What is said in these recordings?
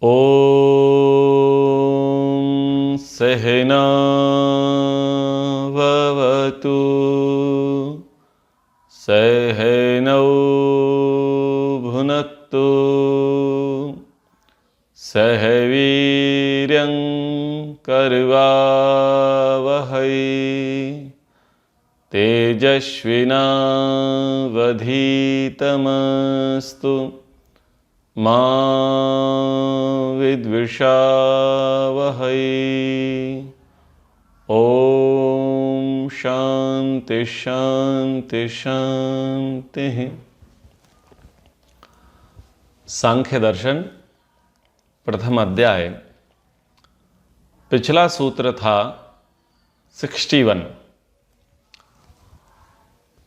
ॐ सहना भवतु सहनौ भुनक्तु सह वीर्यं करवावहै तेजस्विनावधीतमस्तु मा विद्विषावहै। ओम शांति शांति शांति। सांख्य दर्शन प्रथम अध्याय। पिछला सूत्र था 61।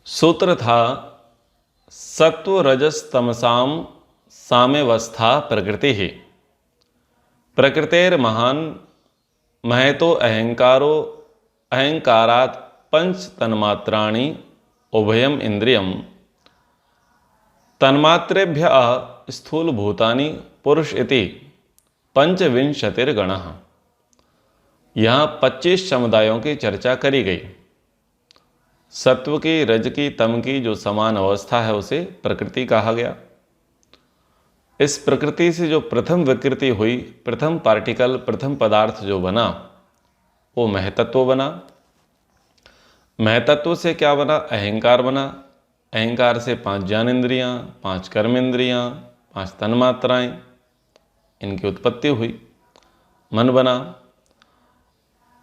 सूत्र था सत्व रजस तमसाम साम्यवस्था प्रकृति ही प्रकृतेर्महान महतो अहंकारो अहंकारात् पंच तन्मात्राणि उभयम इंद्रियम तन्मात्रेभ्यः स्थूलभूतानि पुरुष इति पंचविंशतिर्गणः। यहाँ 25 समुदायों की चर्चा करी गई। सत्व की, रज की, तम की जो समान अवस्था है उसे प्रकृति कहा गया। इस प्रकृति से जो प्रथम विकृति हुई, प्रथम पार्टिकल, प्रथम पदार्थ जो बना वो महतत्व बना। महतत्व से क्या बना? अहंकार बना। अहंकार से 5 ज्ञानेंद्रियाँ, 5 कर्मेंद्रियाँ, 5 तन्मात्राएँ, इनकी उत्पत्ति हुई। मन बना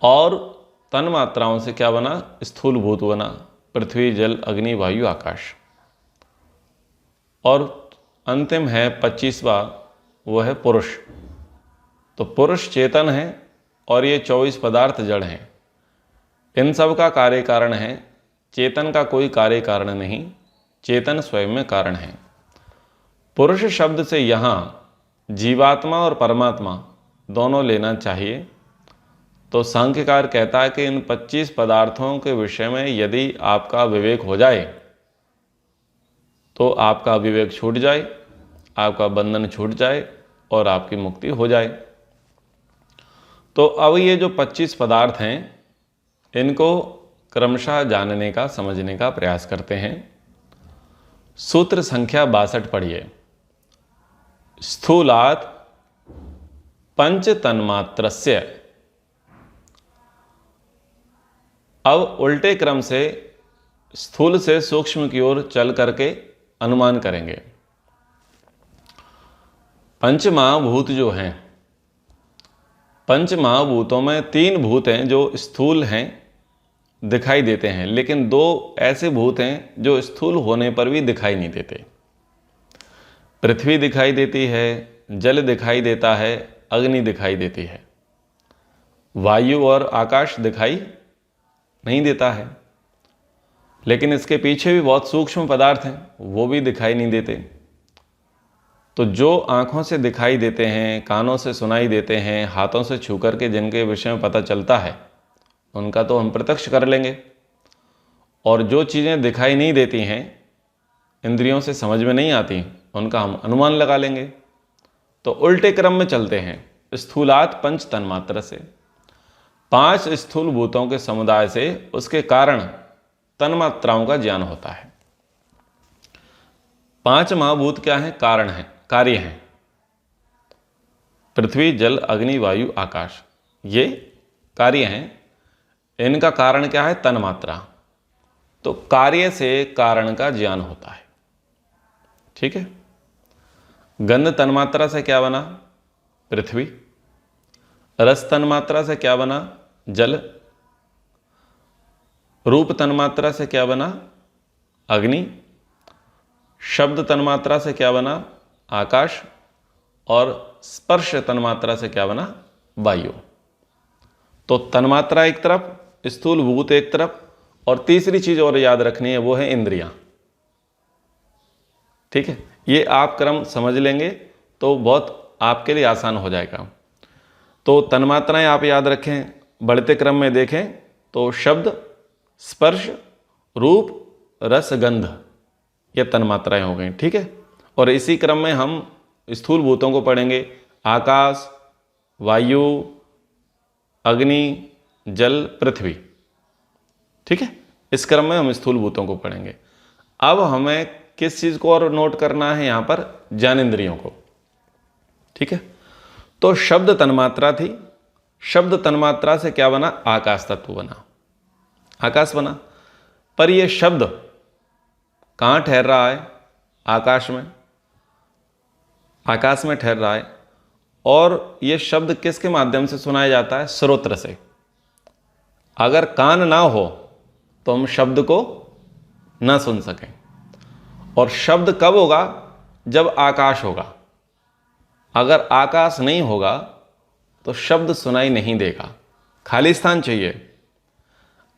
और तन्मात्राओं से क्या बना? स्थूल भूत बना। पृथ्वी, जल, अग्नि, वायु, आकाश। और अंतिम है 25वां, वो है पुरुष। तो पुरुष चेतन है और ये 24 पदार्थ जड़ हैं। इन सब का कार्य कारण है। चेतन का कोई कार्य कारण नहीं, चेतन स्वयं में कारण है। पुरुष शब्द से यहाँ जीवात्मा और परमात्मा दोनों लेना चाहिए। तो सांख्यकार कहता है कि इन 25 पदार्थों के विषय में यदि आपका विवेक हो जाए तो आपका विवेक छूट जाए, आपका बंधन छूट जाए और आपकी मुक्ति हो जाए। तो अब ये जो 25 पदार्थ हैं इनको क्रमशः जानने का, समझने का प्रयास करते हैं। सूत्र संख्या 62 पढ़िए। स्थूलात् पंच तन्मात्रस्य। अब उल्टे क्रम से स्थूल से सूक्ष्म की ओर चल करके अनुमान करेंगे। पंचमहाभूत जो हैं, पंचमहाभूतों में 3 भूत हैं जो स्थूल हैं, दिखाई देते हैं, लेकिन 2 ऐसे भूत हैं जो स्थूल होने पर भी दिखाई नहीं देते। पृथ्वी दिखाई देती है, जल दिखाई देता है, अग्नि दिखाई देती है, वायु और आकाश दिखाई नहीं देता है। लेकिन इसके पीछे भी बहुत सूक्ष्म पदार्थ हैं, वो भी दिखाई नहीं देते। तो जो आँखों से दिखाई देते हैं, कानों से सुनाई देते हैं, हाथों से छू करके जिनके विषय में पता चलता है उनका तो हम प्रत्यक्ष कर लेंगे। और जो चीज़ें दिखाई नहीं देती हैं, इंद्रियों से समझ में नहीं आती, उनका हम अनुमान लगा लेंगे। तो उल्टे क्रम में चलते हैं। स्थूलात् पंच तन्मात्र से, 5 स्थूल भूतों के समुदाय से उसके कारण तन्मात्राओं का ज्ञान होता है। 5 महाभूत क्या हैं? कारण हैं, कार्य हैं। पृथ्वी, जल, अग्नि, वायु, आकाश, ये कार्य हैं। इनका कारण क्या है? तन्मात्रा। तो कार्य से कारण का ज्ञान होता है। ठीक है। गंध तन्मात्रा से क्या बना? पृथ्वी। रस तन्मात्रा से क्या बना? जल। रूप तन्मात्रा से क्या बना? अग्नि। शब्द तन्मात्रा से क्या बना? आकाश। और स्पर्श तन्मात्रा से क्या बना? वायु। तो तन्मात्रा एक तरफ, स्थूल भूत एक तरफ, और तीसरी चीज और याद रखनी है, वो है इंद्रियां। ठीक है। ये आप क्रम समझ लेंगे तो बहुत आपके लिए आसान हो जाएगा। तो तन्मात्राएं आप याद रखें, बढ़ते क्रम में देखें तो शब्द, स्पर्श, रूप, रस, गंध, ये तन्मात्राएं हो गई। ठीक है। और इसी क्रम में हम स्थूल भूतों को पढ़ेंगे। आकाश, वायु, अग्नि, जल, पृथ्वी। ठीक है, इस क्रम में हम स्थूल भूतों को पढ़ेंगे। अब हमें किस चीज को और नोट करना है यहां पर? ज्ञानेंद्रियों को। ठीक है, तो शब्द तन्मात्रा थी, शब्द तन्मात्रा से क्या बना? आकाश तत्व बना, आकाश बना। पर यह शब्द कहां ठहर रहा है? आकाश में, आकाश में ठहर रहा है। और यह शब्द किसके माध्यम से सुनाया जाता है? श्रोत्र से। अगर कान ना हो तो हम शब्द को ना सुन सकें। और शब्द कब होगा? जब आकाश होगा। अगर आकाश नहीं होगा तो शब्द सुनाई नहीं देगा, खाली स्थान चाहिए।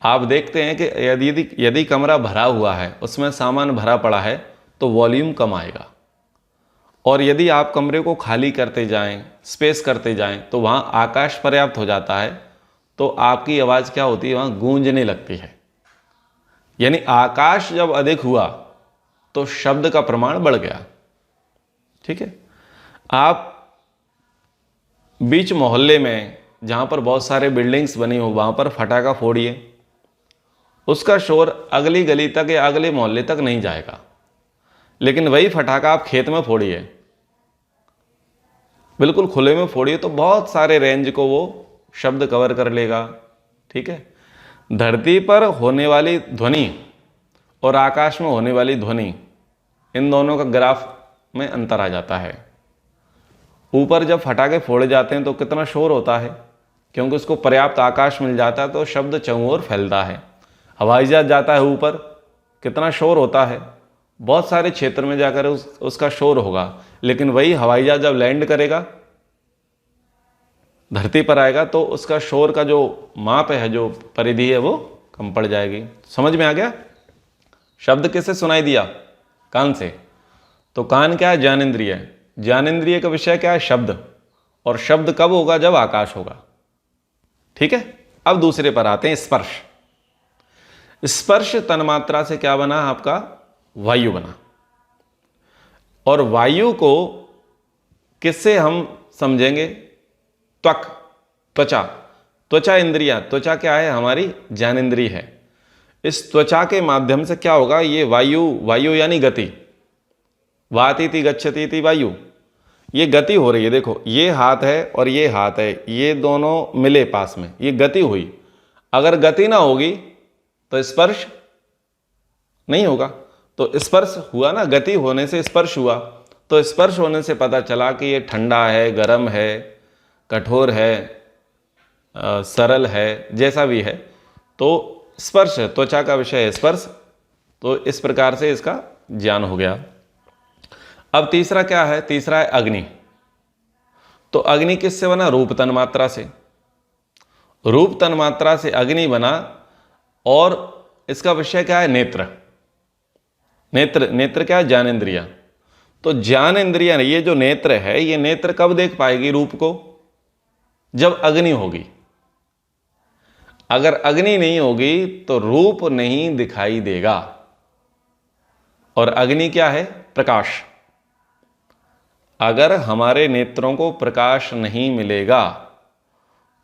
आप देखते हैं कि यदि कमरा भरा हुआ है, उसमें सामान भरा पड़ा है, तो वॉल्यूम कम आएगा। और यदि आप कमरे को खाली करते जाएं, स्पेस करते जाएं, तो वहां आकाश पर्याप्त हो जाता है, तो आपकी आवाज़ क्या होती है? वहां गूंजने लगती है। यानी आकाश जब अधिक हुआ तो शब्द का प्रमाण बढ़ गया। ठीक है, आप बीच मोहल्ले में जहां पर बहुत सारे बिल्डिंग्स बनी हो, वहां पर फटाका फोड़िए, उसका शोर अगली गली तक या अगले मोहल्ले तक नहीं जाएगा। लेकिन वही फटाका आप खेत में फोड़िए, बिल्कुल खुले में फोड़िए, तो बहुत सारे रेंज को वो शब्द कवर कर लेगा। ठीक है, धरती पर होने वाली ध्वनि और आकाश में होने वाली ध्वनि, इन दोनों का ग्राफ में अंतर आ जाता है। ऊपर जब फटाके फोड़े जाते हैं तो कितना शोर होता है, क्योंकि उसको पर्याप्त आकाश मिल जाता है, तो शब्द चहुं ओर फैलता है। हवाई जहाज जाता है ऊपर, कितना शोर होता है, बहुत सारे क्षेत्र में जाकर उसका शोर होगा। लेकिन वही हवाई जहाज जब लैंड करेगा, धरती पर आएगा, तो उसका शोर का जो माप है, जो परिधि है, वो कम पड़ जाएगी। समझ में आ गया? शब्द किससे सुनाई दिया? कान से। तो कान क्या है? ज्ञानेंद्रिय है। ज्ञानेंद्रिय का विषय क्या है? शब्द। और शब्द कब होगा? जब आकाश होगा। ठीक है, अब दूसरे पर आते हैं, स्पर्श। स्पर्श तन्मात्रा से क्या बना? आपका वायु बना। और वायु को किससे हम समझेंगे? त्वक, त्वचा, त्वचा इंद्रिया। त्वचा क्या है? हमारी ज्ञानेंद्रिय है। इस त्वचा के माध्यम से क्या होगा? ये वायु, वायु यानी गति, वातीति गच्छतीति वायु, ये गति हो रही है। देखो, ये हाथ है और ये हाथ है, ये दोनों मिले पास में, ये गति हुई। अगर गति ना होगी तो स्पर्श नहीं होगा। तो स्पर्श हुआ ना, गति होने से स्पर्श हुआ। तो स्पर्श होने से पता चला कि ये ठंडा है, गर्म है, कठोर है, सरल है, जैसा भी है। तो स्पर्श, त्वचा का विषय है स्पर्श। तो इस प्रकार से इसका ज्ञान हो गया। अब तीसरा क्या है? तीसरा है अग्नि। तो अग्नि किससे बना? रूप तन्मात्रा से। रूप तन्मात्रा से अग्नि बना। और इसका विषय क्या है? नेत्र। नेत्र, नेत्र क्या है? ज्ञानेंद्रिय। तो ज्ञानेंद्रिय, ये जो नेत्र है, ये नेत्र कब देख पाएगी रूप को? जब अग्नि होगी। अगर अग्नि नहीं होगी तो रूप नहीं दिखाई देगा। और अग्नि क्या है? प्रकाश। अगर हमारे नेत्रों को प्रकाश नहीं मिलेगा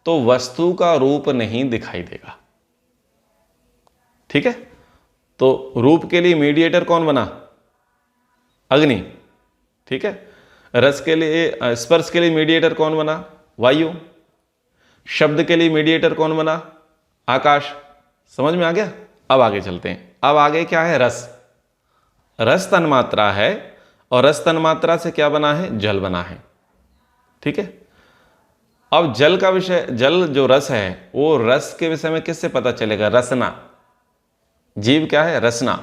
तो वस्तु का रूप नहीं दिखाई देगा। ठीक है, तो रूप के लिए मीडिएटर कौन बना? अग्नि। ठीक है, रस के लिए, स्पर्श के लिए मीडिएटर कौन बना? वायु। शब्द के लिए मीडिएटर कौन बना? आकाश। समझ में आ गया? अब आगे चलते हैं। अब आगे क्या है? रस। रस तन्मात्रा है। और रस तन्मात्रा से क्या बना है? जल बना है। ठीक है, अब जल का विषय, जल जो रस है, वो रस के विषय में किससे पता चलेगा? रसना। जीव क्या है? रसना।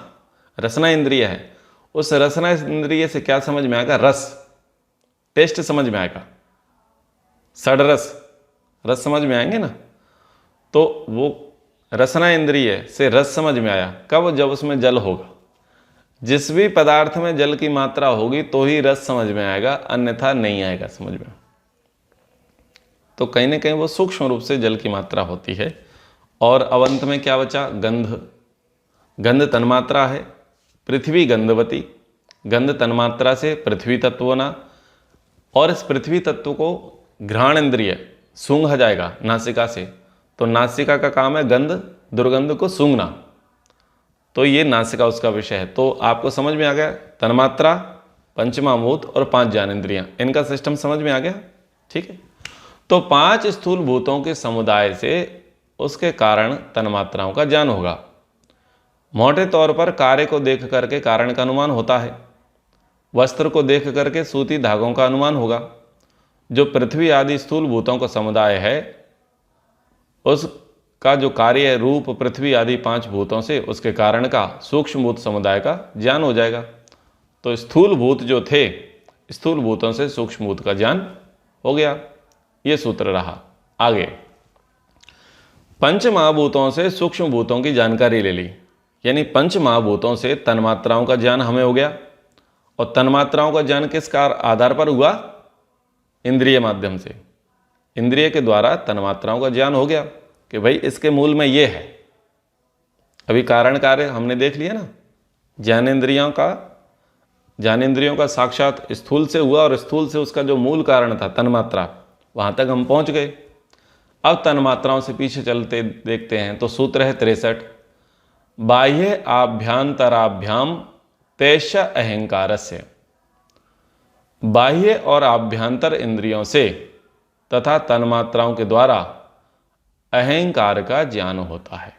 रसना इंद्रिय है। उस रसना इंद्रिय से क्या समझ में आएगा? रस, टेस्ट समझ में आएगा। षडरस, रस समझ में आएंगे ना। तो वो रसना इंद्रिय से रस समझ में आया कब? जब उसमें जल होगा। जिस भी पदार्थ में जल की मात्रा होगी तो ही रस समझ में आएगा, अन्यथा नहीं आएगा समझ में। तो कहीं ना कहीं वो सूक्ष्म रूप से जल की मात्रा होती है। और अब अंत में क्या बचा? गंध। गंध तन्मात्रा है। पृथ्वी गंधवती। गंध तन्मात्रा से पृथ्वी तत्व बना। और इस पृथ्वी तत्व को घ्राण इंद्रिय सूंघा जाएगा नासिका से, तो नासिका का काम है गंध दुर्गंध को सूंघना, तो ये नासिका उसका विषय है। तो आपको समझ में आ गया तन्मात्रा, पंचमहाभूत और 5 ज्ञानेंद्रियां, इनका सिस्टम समझ में आ गया। ठीक है, तो 5 स्थूल भूतों के समुदाय से उसके कारण तन्मात्राओं का ज्ञान होगा। मोटे तौर पर कार्य को देख करके कारण का अनुमान होता है, वस्त्र को देख करके सूती धागों का अनुमान होगा। जो पृथ्वी आदि स्थूल भूतों का समुदाय है उसका जो कार्य है रूप पृथ्वी आदि 5 भूतों से उसके कारण का सूक्ष्म भूत समुदाय का ज्ञान हो जाएगा। तो स्थूल भूत जो थे, स्थूल भूतों से सूक्ष्म भूत का ज्ञान हो गया। ये सूत्र रहा। आगे पंच महाभूतों से सूक्ष्म भूतों की जानकारी ले ली, यानी पंच महाभूतों से तन्मात्राओं का ज्ञान हमें हो गया। और तन्मात्राओं का ज्ञान किस आधार पर हुआ? इंद्रिय माध्यम से। इंद्रिय के द्वारा तन्मात्राओं का ज्ञान हो गया कि भाई इसके मूल में ये है। अभी कारण कार्य हमने देख लिया ना, ज्ञानेंद्रियों का साक्षात स्थूल से हुआ और स्थूल से उसका जो मूल कारण था तन्मात्रा, वहां तक हम पहुंच गए। अब तन्मात्राओं से पीछे चलते देखते हैं तो सूत्र है 63, बाह्य आभ्यंतराभ्याम तेष अहंकारस्य। बाह्य और आभ्यंतर इंद्रियों से तथा तन्मात्राओं के द्वारा अहंकार का ज्ञान होता है।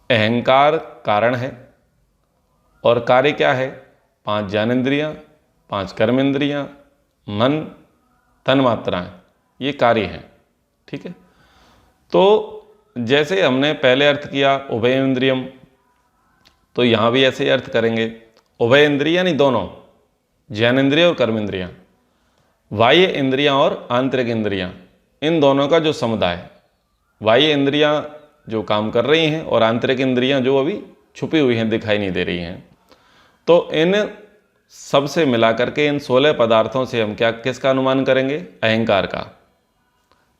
अहंकार कारण है और कार्य क्या है? 5 ज्ञानेंद्रियां, 5 कर्मेंद्रियां, मन, तन्मात्राएं, ये कार्य हैं। ठीक है, तो जैसे हमने पहले अर्थ किया उभय इंद्रियम, तो यहां भी ऐसे ही अर्थ करेंगे। उभय इंद्रिय यानी दोनों, ज्ञानेंद्रिय और कर्मेंद्रियां, बाह्य इंद्रियां और आंतरिक इंद्रियां, इन दोनों का जो समुदाय, बाह्य इंद्रियां जो काम कर रही हैं और आंतरिक इंद्रियां जो अभी छुपी हुई हैं, दिखाई नहीं दे रही हैं, तो इन सबसे मिलाकर के इन 16 पदार्थों से हम किसका अनुमान करेंगे? अहंकार का।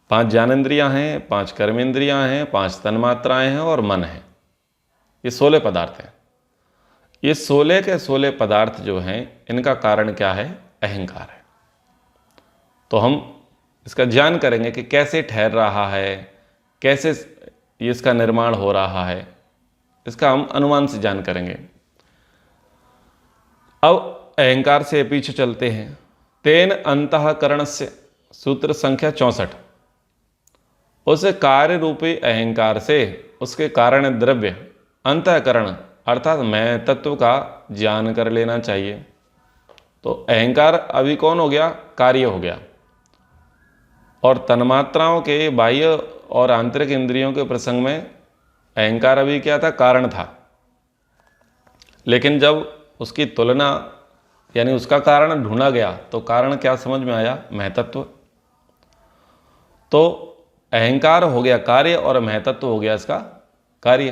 5 ज्ञानेंद्रियां हैं, 5 कर्मेंद्रियां हैं, 5 तन्मात्राएं हैं और मन है। ये 16 पदार्थ हैं। ये 16 के 16 पदार्थ जो हैं, इनका कारण क्या है? अहंकार है। तो हम इसका ज्ञान करेंगे कि कैसे ठहर रहा है, कैसे इसका निर्माण हो रहा है, इसका हम अनुमान से ज्ञान करेंगे। अब अहंकार से पीछे चलते हैं। तेन अंतःकरणस्य, सूत्र संख्या 64, उस कार्य रूपी अहंकार से उसके कारण द्रव्य अंतःकरण अर्थात मैं तत्व का ज्ञान कर लेना चाहिए। तो अहंकार अभी कौन हो गया? कार्य हो गया। और तन्मात्राओं के बाह्य और आंतरिक इंद्रियों के प्रसंग में अहंकार अभी क्या था? कारण था। लेकिन जब उसकी तुलना यानी उसका कारण ढूंढा गया तो कारण क्या समझ में आया? महतत्व। तो अहंकार हो गया कार्य और महतत्व हो गया इसका कार्य।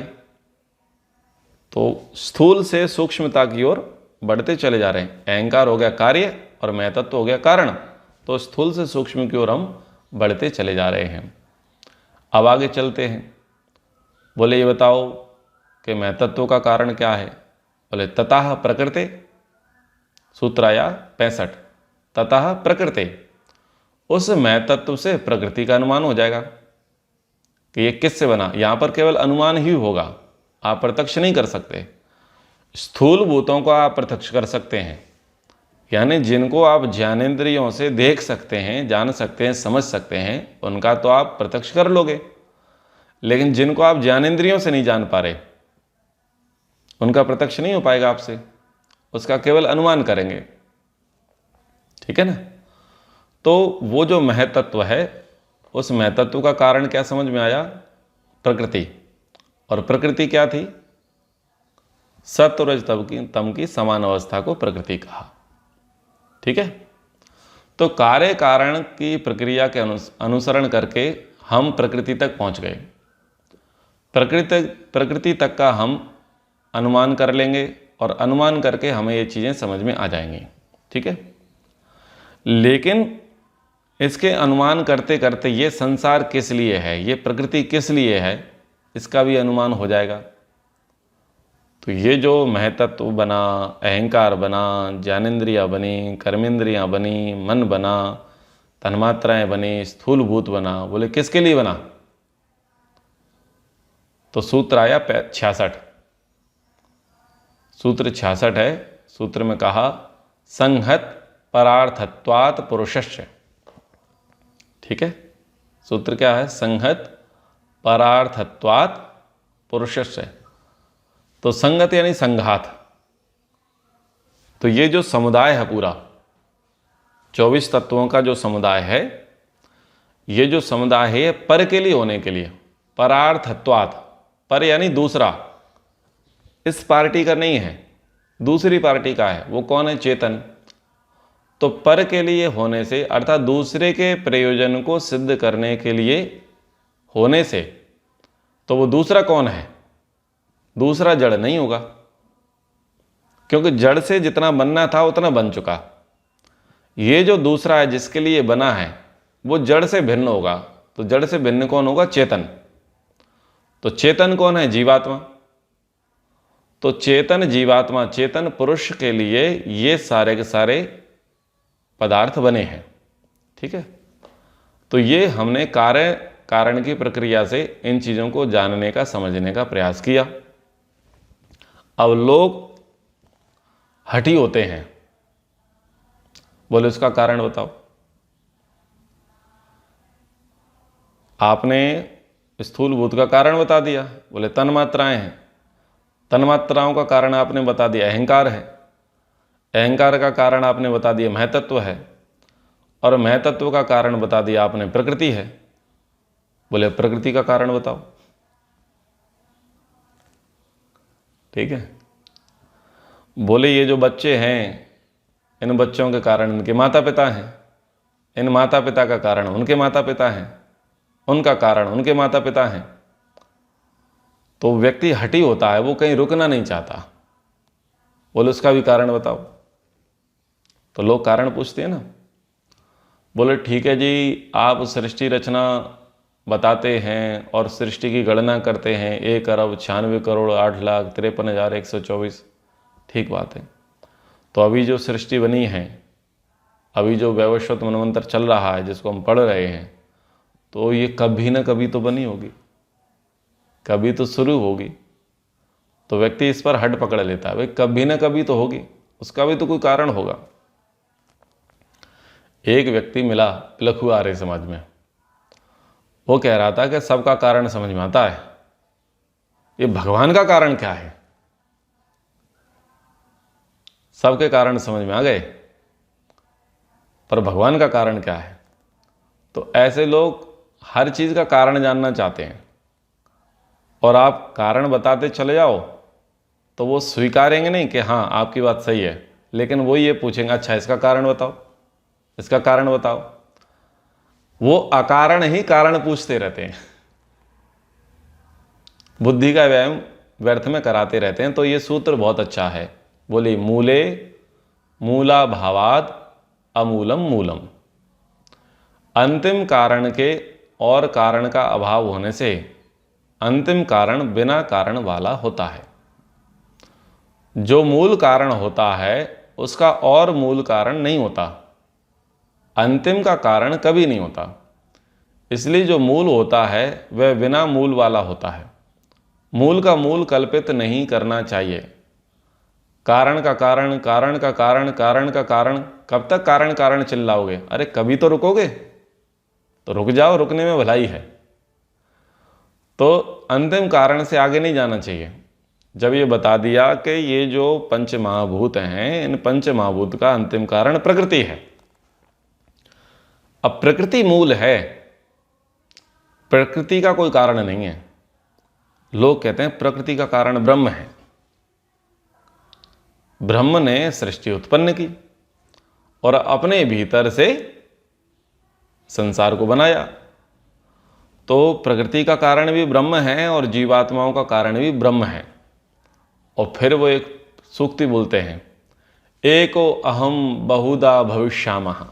तो स्थूल से सूक्ष्मता की ओर बढ़ते चले जा रहे हैं। अहंकार हो गया कार्य और महतत्व हो गया कारण, तो स्थूल से सूक्ष्म की ओर हम बढ़ते चले जा रहे हैं। अब आगे चलते हैं। बोले ये बताओ कि महतत्व का कारण क्या है? बोले ततः प्रकृते, सूत्र आया 65, ततः प्रकृते, उस महतत्व से प्रकृति का अनुमान हो जाएगा कि ये किससे बना। यहां पर केवल अनुमान ही होगा, आप प्रत्यक्ष नहीं कर सकते। स्थूल भूतों को आप प्रत्यक्ष कर सकते हैं, यानी जिनको आप ज्ञानेंद्रियों से देख सकते हैं, जान सकते हैं, समझ सकते हैं, उनका तो आप प्रत्यक्ष कर लोगे। लेकिन जिनको आप ज्ञानेंद्रियों से नहीं जान पा रहे, उनका प्रत्यक्ष नहीं हो पाएगा आपसे, उसका केवल अनुमान करेंगे। ठीक है ना? तो वो जो महतत्व है, उस महतत्व का कारण क्या समझ में आया? प्रकृति। और प्रकृति क्या थी? सत्व रज तम की समान अवस्था को प्रकृति कहा। ठीक है, तो कार्य कारण की प्रक्रिया के अनुसरण करके हम प्रकृति तक पहुंच गए। प्रकृति तक का हम अनुमान कर लेंगे और अनुमान करके हमें ये चीज़ें समझ में आ जाएंगी। ठीक है, लेकिन इसके अनुमान करते करते ये संसार किस लिए है, ये प्रकृति किस लिए है, इसका भी अनुमान हो जाएगा। तो ये जो महतत्व बना, अहंकार बना, ज्ञानेंद्रियाँ बनी, कर्मेंद्रियाँ बनी, मन बना, तन्मात्राएं बनी, स्थूलभूत बना, बोले किसके लिए बना? तो सूत्र आया 66। सूत्र 66 है। सूत्र में कहा संहत परार्थत्वात् पुरुषस्य। ठीक है, सूत्र क्या है? संहत परार्थत्वात् पुरुषस्य। तो संगत यानी संघात। तो ये जो समुदाय है पूरा 24 तत्वों का जो समुदाय है, ये जो समुदाय है पर के लिए होने के लिए, परार्थत्वात्, पर यानी दूसरा, इस पार्टी का नहीं है, दूसरी पार्टी का है। वो कौन है? चेतन। तो पर के लिए होने से अर्थात दूसरे के प्रयोजन को सिद्ध करने के लिए होने से, तो वो दूसरा कौन है? दूसरा जड़ नहीं होगा, क्योंकि जड़ से जितना बनना था उतना बन चुका। ये जो दूसरा है जिसके लिए बना है वो जड़ से भिन्न होगा। तो जड़ से भिन्न कौन होगा? चेतन। तो चेतन कौन है? जीवात्मा। तो चेतन जीवात्मा, चेतन पुरुष के लिए ये सारे के सारे पदार्थ बने हैं। ठीक है, तो ये हमने कार्य कारण की प्रक्रिया से इन चीज़ों को जानने का, समझने का प्रयास किया। अब लोग हठी होते हैं, बोले उसका कारण बताओ। आपने स्थूलभूत का कारण बता दिया, बोले तन्मात्राएं हैं। तन्मात्राओं का कारण आपने बता दिया अहंकार है। अहंकार का कारण आपने बता दिया महतत्व है। और महतत्व का कारण बता दिया आपने प्रकृति है। बोले प्रकृति का कारण बताओ। ठीक है, बोले ये जो बच्चे हैं, इन बच्चों के कारण इनके माता पिता हैं, इन माता पिता का कारण उनके माता पिता हैं, उनका कारण उनके माता पिता हैं। तो व्यक्ति हठी होता है, वो कहीं रुकना नहीं चाहता। बोले उसका भी कारण बताओ। तो लोग कारण पूछते हैं ना। बोले ठीक है जी, आप सृष्टि रचना बताते हैं और सृष्टि की गणना करते हैं 1,96,08,53,124। ठीक बात है। तो अभी जो सृष्टि बनी है, अभी जो वैवस्वत मनवंतर चल रहा है जिसको हम पढ़ रहे हैं, तो ये कभी ना कभी तो बनी होगी, कभी तो शुरू होगी। तो व्यक्ति इस पर हट पकड़ लेता है, भाई कभी ना कभी तो होगी, उसका भी तो कोई कारण होगा। एक व्यक्ति मिला लखु आर्य समाज में, वो कह रहा था कि सबका कारण समझ में आता है, ये भगवान का कारण क्या है? सबके कारण समझ में आ गए, पर भगवान का कारण क्या है? तो ऐसे लोग हर चीज का कारण जानना चाहते हैं, और आप कारण बताते चले जाओ तो वो स्वीकारेंगे नहीं कि हाँ आपकी बात सही है, लेकिन वो ये पूछेंगे अच्छा इसका कारण बताओ, इसका कारण बताओ। वो अकारण ही कारण पूछते रहते हैं, बुद्धि का व्यायाम व्यर्थ में कराते रहते हैं। तो ये सूत्र बहुत अच्छा है। बोले मूले मूला भावाद अमूलम मूलम। अंतिम कारण के और कारण का अभाव होने से अंतिम कारण बिना कारण वाला होता है। जो मूल कारण होता है उसका और मूल कारण नहीं होता, अंतिम का कारण कभी नहीं होता। इसलिए जो मूल होता है वह बिना मूल वाला होता है। मूल का मूल कल्पित नहीं करना चाहिए। कारण का कारण, कारण का कारण, कारण का कारण, कब तक कारण कारण चिल्लाओगे? अरे कभी तो रुकोगे, तो रुक जाओ, रुकने में भलाई है। तो अंतिम कारण से आगे नहीं जाना चाहिए। जब ये बता दिया कि ये जो पंच महाभूत हैं, इन पंच महाभूत का अंतिम कारण प्रकृति है। अब प्रकृति मूल है, प्रकृति का कोई कारण नहीं है। लोग कहते हैं प्रकृति का कारण ब्रह्म है। ब्रह्म ने सृष्टि उत्पन्न की और अपने भीतर से संसार को बनाया। तो प्रकृति का कारण भी ब्रह्म है और जीवात्माओं का कारण भी ब्रह्म है। और फिर वो एक सूक्ति बोलते हैं, एको अहम बहुधा भविष्यामः।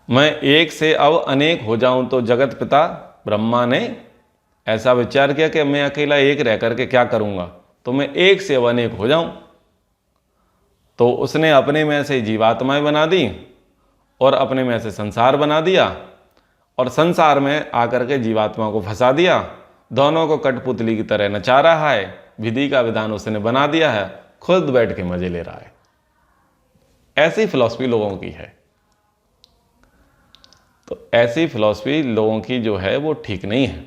मैं एक से अब अनेक हो जाऊं तो जगत पिता ब्रह्मा ने ऐसा विचार किया कि मैं अकेला एक रह करके क्या करूंगा, तो मैं एक से अब अनेक हो जाऊं। तो उसने अपने में से जीवात्माएं बना दी और अपने में से संसार बना दिया और संसार में आकर के जीवात्मा को फंसा दिया। दोनों को कठपुतली की तरह नचा रहा है। विधि का विधान उसने बना दिया है, खुद बैठ के मजे ले रहा है। ऐसी फिलॉसफी लोगों की है। तो ऐसी फिलॉसफी लोगों की जो है वो ठीक नहीं है।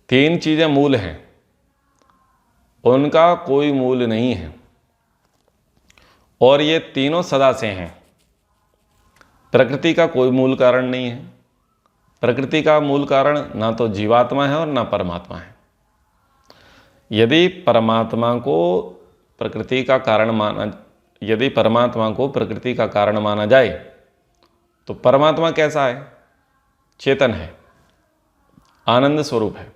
3 चीजें मूल हैं, उनका कोई मूल नहीं है और ये तीनों सदा से हैं। प्रकृति का कोई मूल कारण नहीं है। प्रकृति का मूल कारण ना तो जीवात्मा है और ना परमात्मा है। यदि परमात्मा को प्रकृति का कारण माना जाए तो परमात्मा कैसा है? चेतन है, आनंद स्वरूप है।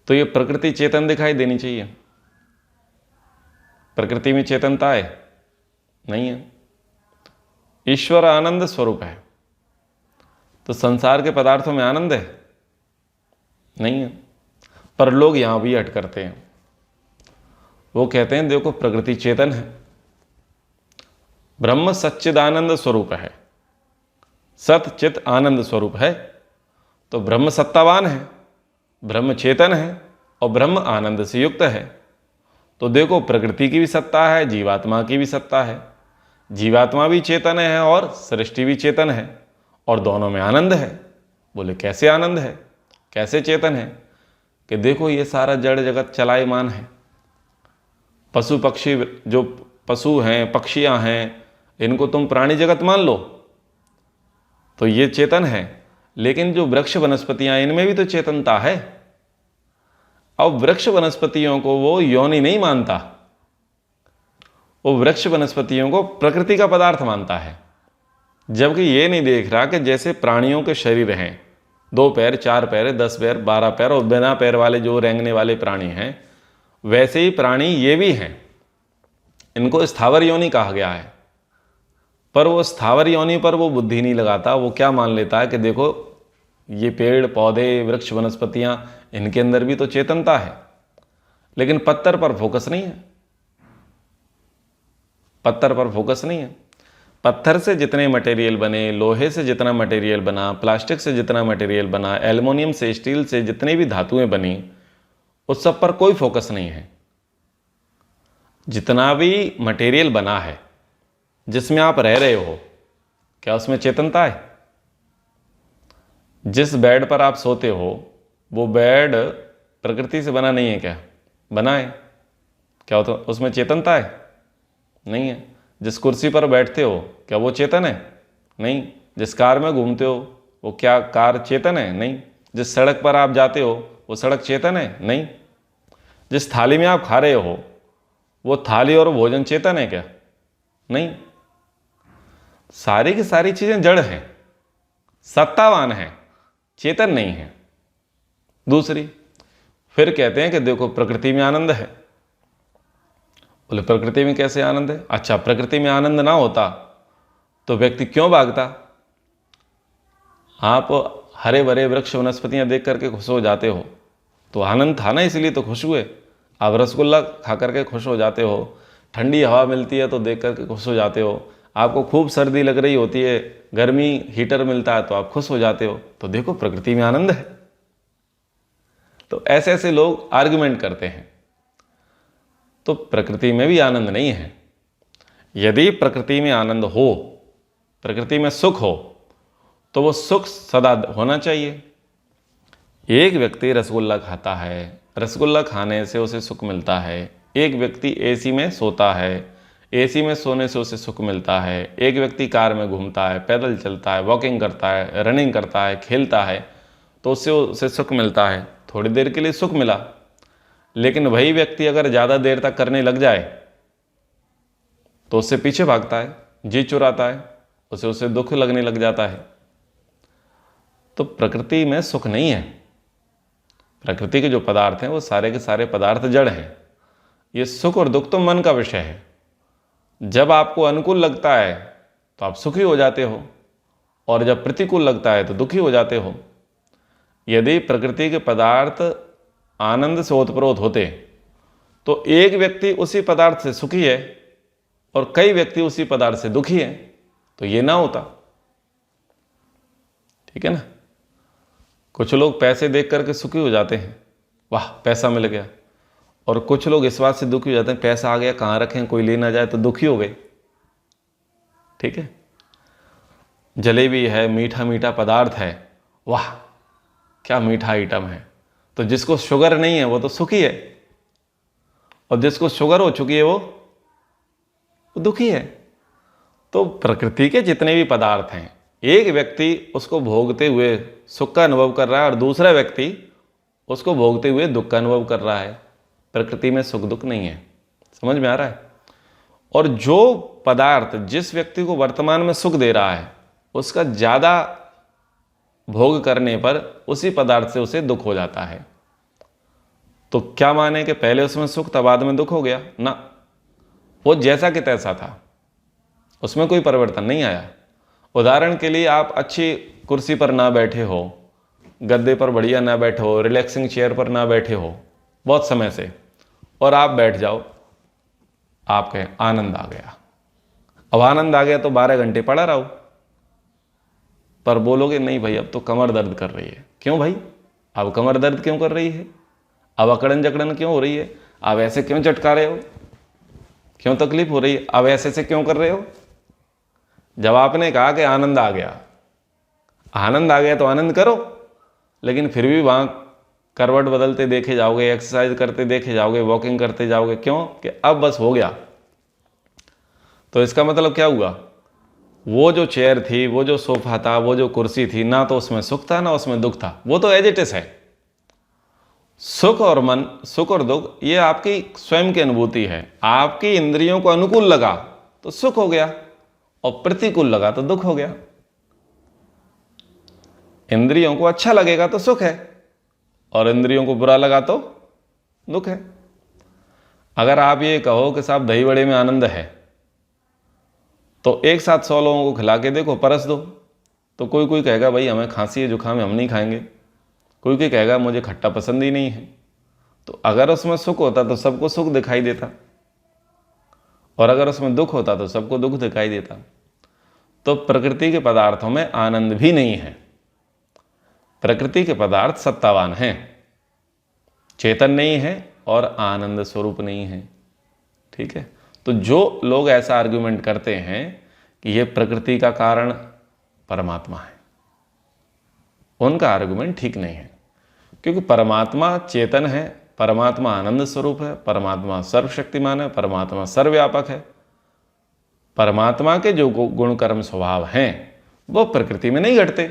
तो ये प्रकृति चेतन दिखाई देनी चाहिए। प्रकृति में चेतनता है? नहीं है। ईश्वर आनंद स्वरूप है, तो संसार के पदार्थों में आनंद है? नहीं है। पर लोग यहां भी हट करते हैं। वो कहते हैं देखो प्रकृति चेतन है, ब्रह्म सच्चिदानंद स्वरूप है, सत चित आनंद स्वरूप है, तो ब्रह्म सत्तावान है, ब्रह्म चेतन है और ब्रह्म आनंद से युक्त है। तो देखो प्रकृति की भी सत्ता है, जीवात्मा की भी सत्ता है। जीवात्मा भी चेतन है और सृष्टि भी चेतन है और दोनों में आनंद है। बोले कैसे आनंद है, कैसे चेतन है? कि देखो ये सारा जड़ जगत चलायमान है। पशु पक्षी, जो पशु हैं, पक्षियां हैं, इनको तुम प्राणी जगत मान लो तो ये चेतन है। लेकिन जो वृक्ष वनस्पतियां, इनमें भी तो चेतनता है। अब वृक्ष वनस्पतियों को वो योनि नहीं मानता, वो वृक्ष वनस्पतियों को प्रकृति का पदार्थ मानता है। जबकि ये नहीं देख रहा कि जैसे प्राणियों के शरीर हैं, 2 पैर, 4 पैर, 10 पैर, 12 पैर और बिना पैर वाले जो रेंगने वाले प्राणी हैं, वैसे ही प्राणी ये भी हैं। इनको स्थावर योनि कहा गया है। पर वो स्थावर योनि पर वो बुद्धि नहीं लगाता। वो क्या मान लेता है कि देखो ये पेड़ पौधे, वृक्ष वनस्पतियां, इनके अंदर भी तो चेतनता है। लेकिन पत्थर पर फोकस नहीं है। पत्थर पर फोकस नहीं है। पत्थर से जितने मटेरियल बने, लोहे से जितना मटेरियल बना, प्लास्टिक से जितना मटेरियल बना, एल्युमिनियम से, स्टील से जितनी भी धातुएं बनी, उस सब पर कोई फोकस नहीं है। जितना भी मटेरियल बना है, जिसमें आप रह रहे हो, क्या उसमें चेतनता है? जिस बेड पर आप सोते हो वो बेड प्रकृति से बना नहीं है क्या? बना है। क्या होता उसमें चेतनता है? नहीं है। जिस कुर्सी पर बैठते हो क्या वो चेतन है? नहीं। जिस कार में घूमते हो वो क्या कार चेतन है? नहीं। जिस सड़क पर आप जाते हो वो सड़क चेतन है? नहीं। जिस थाली में आप खा रहे हो वो थाली और भोजन चेतन है क्या? नहीं। सारी की सारी चीजें जड़ हैं, सत्तावान है, चेतन नहीं है। दूसरी, फिर कहते हैं कि देखो प्रकृति में आनंद है। बोले प्रकृति में कैसे आनंद है? अच्छा, प्रकृति में आनंद ना होता तो व्यक्ति क्यों भागता? आप हरे भरे वृक्ष वनस्पतियां देख करके खुश हो जाते हो तो आनंद था ना, इसलिए तो खुश हुए। आप रसगुल्ला खा करके खुश हो जाते हो, ठंडी हवा मिलती है तो देख करके खुश हो जाते हो, आपको खूब सर्दी लग रही होती है, गर्मी हीटर मिलता है तो आप खुश हो जाते हो। तो देखो प्रकृति में आनंद है। तो ऐसे ऐसे लोग आर्गुमेंट करते हैं। तो प्रकृति में भी आनंद नहीं है। यदि प्रकृति में आनंद हो, प्रकृति में सुख हो, तो वो सुख सदा होना चाहिए। एक व्यक्ति रसगुल्ला खाता है, रसगुल्ला खाने से उसे सुख मिलता है। एक व्यक्ति एसी में सोता है, एसी में सोने से उसे सुख मिलता है। एक व्यक्ति कार में घूमता है, पैदल चलता है, वॉकिंग करता है, रनिंग करता है, खेलता है, तो उससे उसे सुख मिलता है। थोड़ी देर के लिए सुख मिला। लेकिन वही व्यक्ति अगर ज़्यादा देर तक करने लग जाए तो उससे पीछे भागता है, जी चुराता है, उसे दुख लगने लग जाता है। तो प्रकृति में सुख नहीं है। प्रकृति के जो पदार्थ हैं वो सारे के सारे पदार्थ जड़ हैं। ये सुख और दुख तो मन का विषय है। जब आपको अनुकूल लगता है तो आप सुखी हो जाते हो और जब प्रतिकूल लगता है तो दुखी हो जाते हो। यदि प्रकृति के पदार्थ आनंद से ओतप्रोत होते तो एक व्यक्ति उसी पदार्थ से सुखी है और कई व्यक्ति उसी पदार्थ से दुखी है, तो ये ना होता। ठीक है ना। कुछ लोग पैसे देख करके सुखी हो जाते हैं, वाह पैसा मिल गया, और कुछ लोग इस बात से दुखी हो जाते हैं पैसा आ गया कहाँ रखें कोई ले ना जाए, तो दुखी हो गए। ठीक है। जलेबी है, मीठा मीठा पदार्थ है, वाह क्या मीठा आइटम है, तो जिसको शुगर नहीं है वो तो सुखी है, और जिसको शुगर हो चुकी है वो दुखी है। तो प्रकृति के जितने भी पदार्थ हैं, एक व्यक्ति उसको भोगते हुए सुख का अनुभव कर रहा है और दूसरा व्यक्ति उसको भोगते हुए दुख का अनुभव कर रहा है। प्रकृति में सुख दुख नहीं है। समझ में आ रहा है। और जो पदार्थ जिस व्यक्ति को वर्तमान में सुख दे रहा है, उसका ज़्यादा भोग करने पर उसी पदार्थ से उसे दुख हो जाता है। तो क्या माने कि पहले उसमें सुख था बाद में दुख हो गया? ना, वो जैसा कि तैसा था, उसमें कोई परिवर्तन नहीं आया। उदाहरण के लिए आप अच्छी कुर्सी पर ना बैठे हो, गद्दे पर बढ़िया ना बैठे हो, रिलैक्सिंग चेयर पर ना बैठे हो बहुत समय से, और आप बैठ जाओ, आप कहें आनंद आ गया। अब आनंद आ गया तो 12 घंटे पड़ा रहो, पर बोलोगे नहीं भाई अब तो कमर दर्द कर रही है। क्यों भाई, अब कमर दर्द क्यों कर रही है? अब अकड़न जकड़न क्यों हो रही है? अब ऐसे क्यों चटका रहे हो? क्यों तकलीफ हो रही है? अब ऐसे से क्यों कर रहे हो? जब आपने कहा कि आनंद आ गया, आनंद आ गया तो आनंद करो, लेकिन फिर भी वहाँ करवट बदलते देखे जाओगे, एक्सरसाइज करते देखे जाओगे, वॉकिंग करते जाओगे। क्यों? कि अब बस हो गया। तो इसका मतलब क्या हुआ? वो जो चेयर थी, वो जो सोफा था, वो जो कुर्सी थी, ना तो उसमें सुख था ना उसमें दुख था, वो तो एज इट इज है। सुख और मन, सुख और दुख ये आपकी स्वयं की अनुभूति है। आपकी इंद्रियों को अनुकूल लगा तो सुख हो गया, और प्रतिकूल लगा तो दुख हो गया। इंद्रियों को अच्छा लगेगा तो सुख है, और इंद्रियों को बुरा लगा तो दुख है। अगर आप ये कहो कि साहब दही बड़े में आनंद है, तो एक साथ 100 लोगों को खिला के देखो, परस दो, तो कोई कोई कहेगा भाई हमें खांसी है जुकाम है हम नहीं खाएंगे, कोई कोई कहेगा मुझे खट्टा पसंद ही नहीं है। तो अगर उसमें सुख होता तो सबको सुख दिखाई देता, और अगर उसमें दुख होता तो सबको दुख दिखाई देता। तो प्रकृति के पदार्थों में आनंद भी नहीं है। प्रकृति के पदार्थ सत्तावान हैं, चेतन नहीं है और आनंद स्वरूप नहीं है। ठीक है। तो जो लोग ऐसा आर्ग्यूमेंट करते हैं कि ये प्रकृति का कारण परमात्मा है, उनका आर्ग्यूमेंट ठीक नहीं है। क्योंकि परमात्मा चेतन है, परमात्मा आनंद स्वरूप है, परमात्मा सर्वशक्तिमान है, परमात्मा सर्वव्यापक है। परमात्मा के जो गुण कर्म स्वभाव हैं वो प्रकृति में नहीं घटते।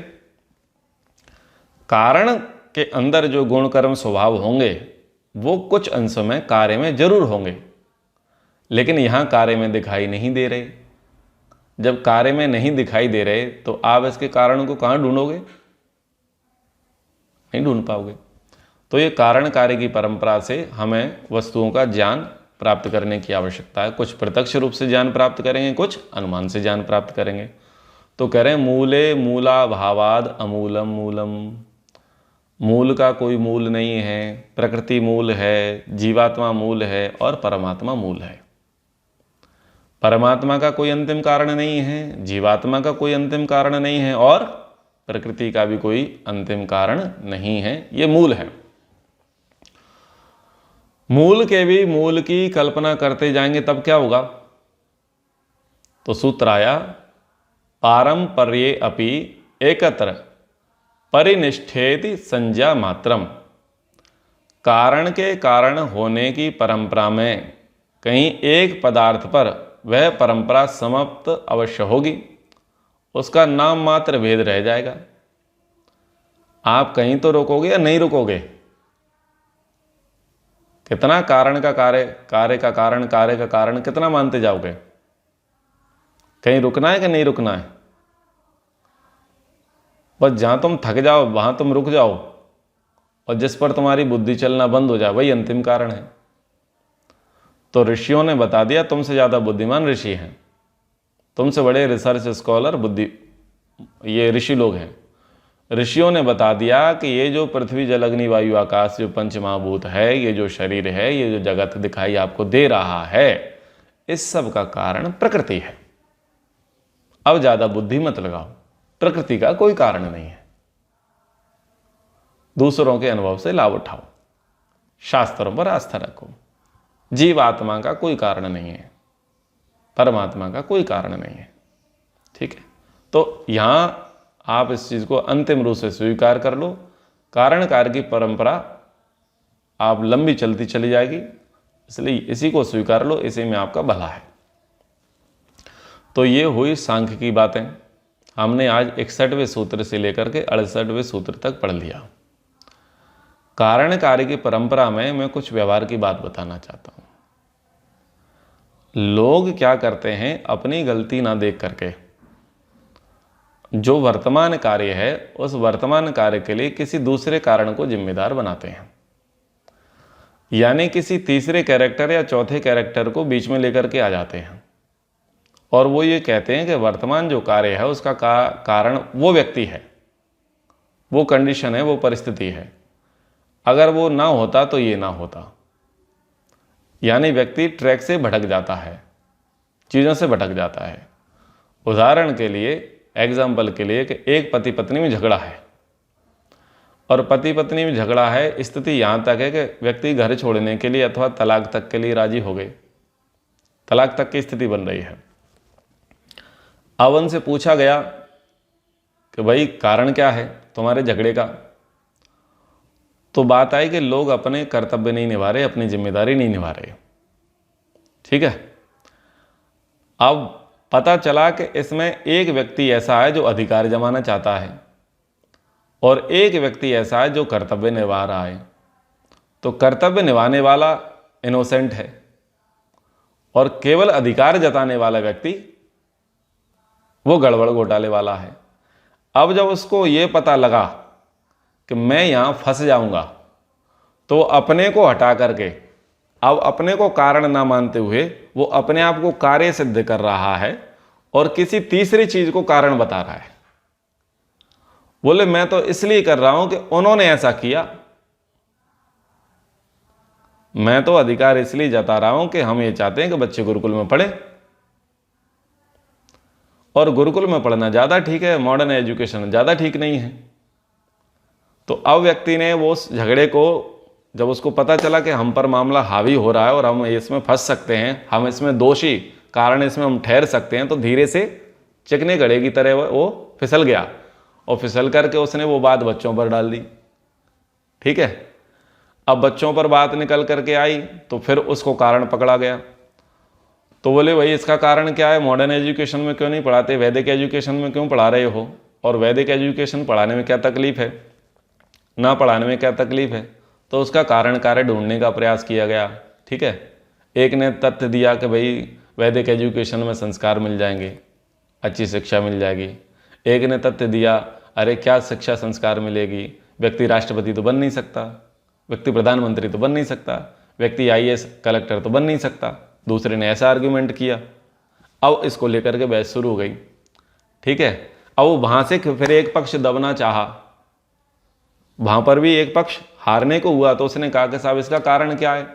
कारण के अंदर जो गुण कर्म स्वभाव होंगे वो कुछ अंशों में कार्य में जरूर होंगे, लेकिन यहां कार्य में दिखाई नहीं दे रहे। जब कार्य में नहीं दिखाई दे रहे तो आप इसके कारणों को कहां ढूंढोगे? नहीं ढूंढ पाओगे। तो ये कारण कार्य की परंपरा से हमें वस्तुओं का ज्ञान प्राप्त करने की आवश्यकता है। कुछ प्रत्यक्ष रूप से ज्ञान प्राप्त करेंगे, कुछ अनुमान से ज्ञान प्राप्त करेंगे। तो कह रहे हैं मूले मूला भावाद अमूलम मूलम। मूल का कोई मूल नहीं है, प्रकृति मूल है, जीवात्मा मूल है और परमात्मा मूल है। परमात्मा का कोई अंतिम कारण नहीं है, जीवात्मा का कोई अंतिम कारण नहीं है और प्रकृति का भी कोई अंतिम कारण नहीं है। ये मूल है। मूल के भी मूल की कल्पना करते जाएंगे तब क्या होगा? तो सूत्र आया पारंपर्ये अपि एकत्र परिनिष्ठेति संज्ञा मात्रम। कारण के कारण होने की परंपरा में कहीं एक पदार्थ पर वह परंपरा समाप्त अवश्य होगी, उसका नाम मात्र भेद रह जाएगा। आप कहीं तो रोकोगे या नहीं रोकोगे? कितना कारण का कार्य, कार्य का कारण, कार्य का कारण कितना मानते जाओगे? कहीं रुकना है कि नहीं रुकना है? बस जहां तुम थक जाओ वहां तुम रुक जाओ, और जिस पर तुम्हारी बुद्धि चलना बंद हो जाए वही अंतिम कारण है। तो ऋषियों ने बता दिया तुमसे ज्यादा बुद्धिमान ऋषि हैं, तुमसे बड़े रिसर्च स्कॉलर बुद्धि ये ऋषि लोग हैं। ऋषियों ने बता दिया कि ये जो पृथ्वी जल अग्नि वायु आकाश जो पंच महाभूत है, ये जो शरीर है, ये जो जगत दिखाई आपको दे रहा है, इस सब का कारण प्रकृति है। अब ज्यादा बुद्धि मत लगाओ, प्रकृति का कोई कारण नहीं है। दूसरों के अनुभव से लाभ उठाओ, शास्त्रों पर आस्था रखो। जीवात्मा का कोई कारण नहीं है, परमात्मा का कोई कारण नहीं है। ठीक है, तो यहां आप इस चीज को अंतिम रूप से स्वीकार कर लो। कारण कार्य की परंपरा आप लंबी चलती चली जाएगी, इसलिए इसी को स्वीकार लो, इसी में आपका भला है। तो ये हुई सांख्य की बातें। हमने आज 61वें सूत्र से लेकर के 68वें सूत्र तक पढ़ लिया। कारण कार्य की परंपरा में मैं कुछ व्यवहार की बात बताना चाहता हूं। लोग क्या करते हैं, अपनी गलती ना देख करके जो वर्तमान कार्य है उस वर्तमान कार्य के लिए किसी दूसरे कारण को जिम्मेदार बनाते हैं, यानी किसी तीसरे कैरेक्टर या चौथे कैरेक्टर को बीच में लेकर के आ जाते हैं और वो ये कहते हैं कि वर्तमान जो कार्य है उसका कारण वो व्यक्ति है, वो कंडीशन है, वो परिस्थिति है। अगर वो ना होता तो ये ना होता। यानी व्यक्ति ट्रैक से भटक जाता है, चीज़ों से भटक जाता है। उदाहरण के लिए, एग्जाम्पल के लिए, कि एक पति पत्नी में झगड़ा है और पति पत्नी में झगड़ा है, स्थिति यहाँ तक है कि व्यक्ति घर छोड़ने के लिए अथवा तलाक तक के लिए राजी हो गए, तलाक तक की स्थिति बन रही है। अब उनसे पूछा गया कि भाई कारण क्या है तुम्हारे झगड़े का, तो बात आई कि लोग अपने कर्तव्य नहीं निभा रहे, अपनी जिम्मेदारी नहीं निभा रहे। ठीक है, अब पता चला कि इसमें एक व्यक्ति ऐसा है जो अधिकार जमाना चाहता है और एक व्यक्ति ऐसा है जो कर्तव्य निभा रहा है। तो कर्तव्य निभाने वाला इनोसेंट है और केवल अधिकार जताने वाला व्यक्ति वो गड़बड़ घोटाले वाला है। अब जब उसको ये पता लगा कि मैं यहां फंस जाऊंगा, तो अपने को हटा करके, अब अपने को कारण ना मानते हुए वो अपने आप को कार्य सिद्ध कर रहा है और किसी तीसरी चीज को कारण बता रहा है। बोले मैं तो इसलिए कर रहा हूं कि उन्होंने ऐसा किया, मैं तो अधिकार इसलिए जता रहा हूं कि हम ये चाहते हैं कि बच्चे गुरुकुल में पढ़े और गुरुकुल में पढ़ना ज्यादा ठीक है, मॉडर्न एजुकेशन ज्यादा ठीक नहीं है। तो अब व्यक्ति ने वो उस झगड़े को, जब उसको पता चला कि हम पर मामला हावी हो रहा है और हम इसमें फंस सकते हैं, हम इसमें दोषी कारण इसमें हम ठहर सकते हैं, तो धीरे से चिकने घड़े की तरह वो फिसल गया और फिसल करके उसने वो बात बच्चों पर डाल दी। ठीक है, अब बच्चों पर बात निकल करके आई तो फिर उसको कारण पकड़ा गया। तो बोले भाई इसका कारण क्या है, मॉडर्न एजुकेशन में क्यों नहीं पढ़ाते, वैदिक एजुकेशन में क्यों पढ़ा रहे हो, और वैदिक एजुकेशन पढ़ाने में क्या तकलीफ है, ना पढ़ाने में क्या तकलीफ है। तो उसका कारण कार्य ढूंढने का प्रयास किया गया। ठीक है, एक ने तथ्य दिया कि भाई वैदिक एजुकेशन में संस्कार मिल जाएंगे, अच्छी शिक्षा मिल जाएगी। एक ने तथ्य दिया अरे क्या शिक्षा संस्कार मिलेगी, व्यक्ति राष्ट्रपति तो बन नहीं सकता, व्यक्ति प्रधानमंत्री तो बन नहीं सकता, व्यक्ति IAS कलेक्टर तो बन नहीं सकता। दूसरे ने ऐसा आर्ग्यूमेंट किया। अब इसको लेकर के बहस शुरू हो गई। ठीक है, अब वहां से फिर एक पक्ष दबना चाहा, वहां पर भी एक पक्ष हारने को हुआ। तो उसने कहा कि साहब इसका कारण क्या है,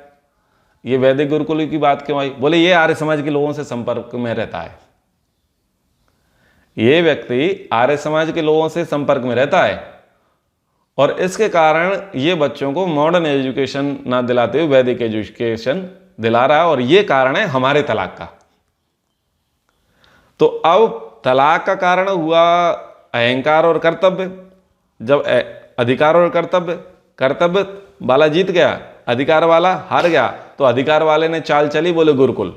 ये वैदिक गुरुकुल की बात क्यों आई। बोले ये आर्य समाज के लोगों से संपर्क में रहता है, ये व्यक्ति आर्य समाज के लोगों से संपर्क में रहता है और इसके कारण ये बच्चों को मॉडर्न एजुकेशन ना दिलाते हुए वैदिक एजुकेशन दिला रहा है और ये कारण है हमारे तलाक का। तो अब तलाक का कारण हुआ अहंकार और कर्तव्य। जब अधिकार और कर्तव्य वाला जीत गया, अधिकार वाला हार गया, तो अधिकार वाले ने चाल चली, बोले गुरुकुल।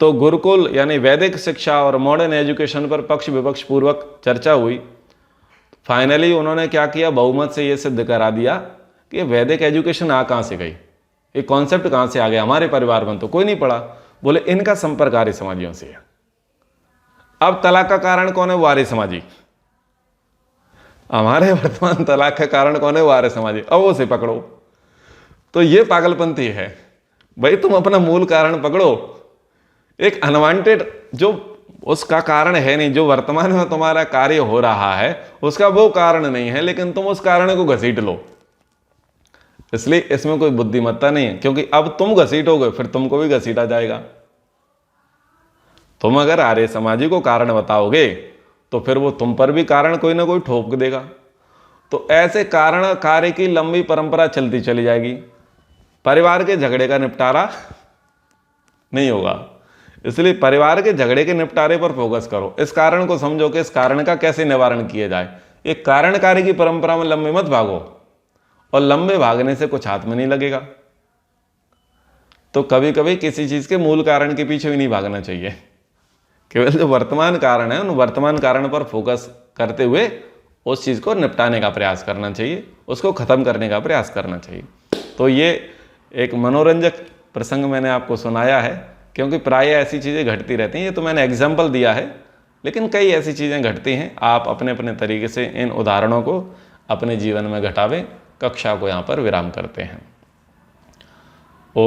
तो गुरुकुल यानी वैदिक शिक्षा और मॉडर्न एजुकेशन पर पक्ष विपक्ष पूर्वक चर्चा हुई। फाइनली उन्होंने क्या किया, बहुमत से यह सिद्ध करा दिया कि वैदिक एजुकेशन कहां से गई, ये कॉन्सेप्ट कहां से आ गया, हमारे परिवार में तो कोई नहीं पढ़ा। बोले इनका संपर्क आर्य समाजियों से है। अब तलाक का कारण कौन है, वो आर्य समाजी। हमारे वर्तमान तलाक का कारण कौन है, वो आर्य समाजी। अब वो से पकड़ो। तो ये पागलपंथी है भाई, तुम अपना मूल कारण पकड़ो। एक अनवांटेड जो उसका कारण है नहीं। जो वर्तमान में तुम्हारा कार्य हो रहा है उसका वो कारण नहीं है, लेकिन तुम उस कारण को घसीट लो। इसलिए इसमें कोई बुद्धिमत्ता नहीं है, क्योंकि अब तुम घसीटोगे फिर तुमको भी घसीटा जाएगा। तुम अगर आर्य समाजी को कारण बताओगे तो फिर वो तुम पर भी कारण कोई ना कोई ठोक देगा। तो ऐसे कारण कार्य की लंबी परंपरा चलती चली जाएगी, परिवार के झगड़े का निपटारा नहीं होगा। इसलिए परिवार के झगड़े के निपटारे पर फोकस करो, इस कारण को समझो कि इस कारण का कैसे निवारण किया जाए। एक कारण कार्य की परंपरा में लंबे मत भागो, और लंबे भागने से कुछ हाथ में नहीं लगेगा। तो कभी कभी किसी चीज के मूल कारण के पीछे भी नहीं भागना चाहिए, केवल जो वर्तमान कारण है उन वर्तमान कारण पर फोकस करते हुए उस चीज को निपटाने का प्रयास करना चाहिए, उसको खत्म करने का प्रयास करना चाहिए। तो ये एक मनोरंजक प्रसंग मैंने आपको सुनाया है, क्योंकि प्राय ऐसी चीज़ें घटती रहती हैं। ये तो मैंने एग्जाम्पल दिया है, लेकिन कई ऐसी चीज़ें घटती हैं। आप अपने अपने तरीके से इन उदाहरणों को अपने जीवन में घटावें। कक्षा को यहाँ पर विराम करते हैं। ओ